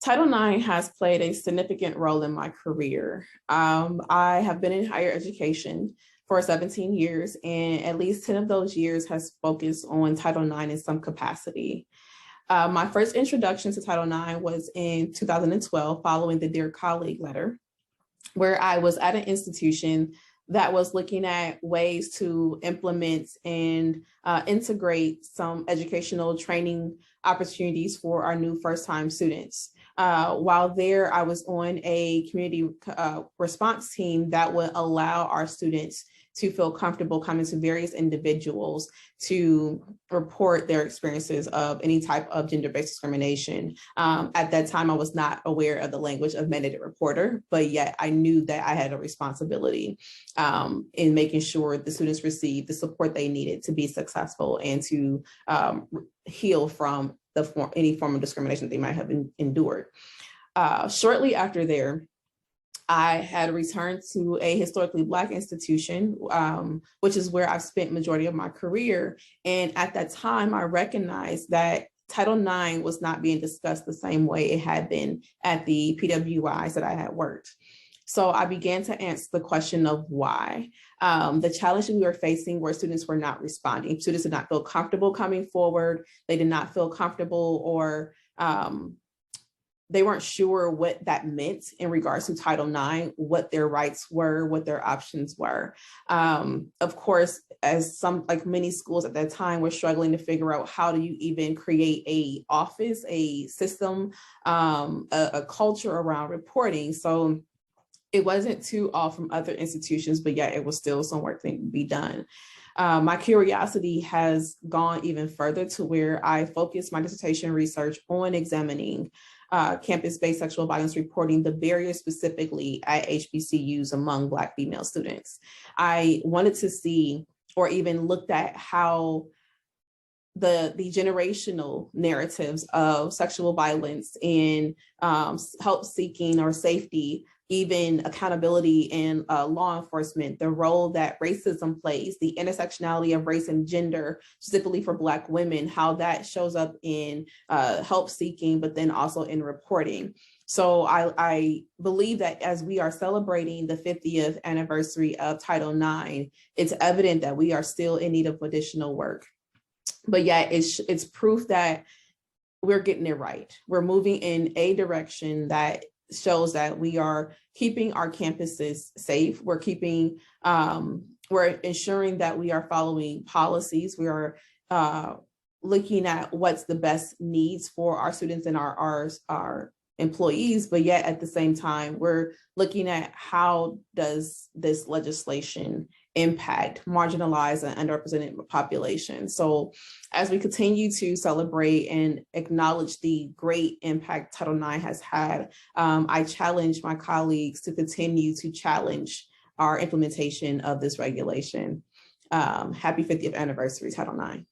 Title IX has played a significant role in my career. I have been in higher education for 17 years, and at least 10 of those years has focused on Title IX in some capacity. My first introduction to Title IX was in 2012, following the Dear Colleague letter, where I was at an institution that was looking at ways to implement and integrate some educational training opportunities for our new first-time students. While there, I was on a community response team that would allow our students to feel comfortable coming to various individuals to report their experiences of any type of gender-based discrimination. At that time, I was not aware of the language of mandated reporter, but yet I knew that I had a responsibility in making sure the students received the support they needed to be successful and to heal from any form of discrimination they might have endured. Shortly after there, I had returned to a historically Black institution, which is where I've spent majority of my career. And at that time, I recognized that Title IX was not being discussed the same way it had been at the PWIs that I had worked. So I began to answer the question of why. The challenge we were facing were students were not responding. Students did not feel comfortable coming forward. They did not feel comfortable, or they weren't sure what that meant in regards to Title IX, what their rights were, what their options were. Of course, as like many schools at that time were struggling to figure out how do you even create a office, a system, a culture around reporting. So it wasn't too off from other institutions, but yet it was still some work that needed to be done. My curiosity has gone even further to where I focused my dissertation research on examining campus-based sexual violence reporting, the barriers specifically at HBCUs among Black female students. I wanted to see, or even looked at how the generational narratives of sexual violence and help seeking or safety, even accountability in law enforcement, the role that racism plays, the intersectionality of race and gender, specifically for Black women, how that shows up in help seeking, but then also in reporting. So I believe that as we are celebrating the 50th anniversary of Title IX, it's evident that we are still in need of additional work. But yet it's proof that we're getting it right. We're moving in a direction that shows that we are keeping our campuses safe. We're ensuring that we are following policies. We are looking at what's the best needs for our students and our employees, but yet at the same time, we're looking at how does this legislation impact marginalized and underrepresented populations. So as we continue to celebrate and acknowledge the great impact Title IX has had, I challenge my colleagues to continue to challenge our implementation of this regulation. Happy 50th anniversary, Title IX.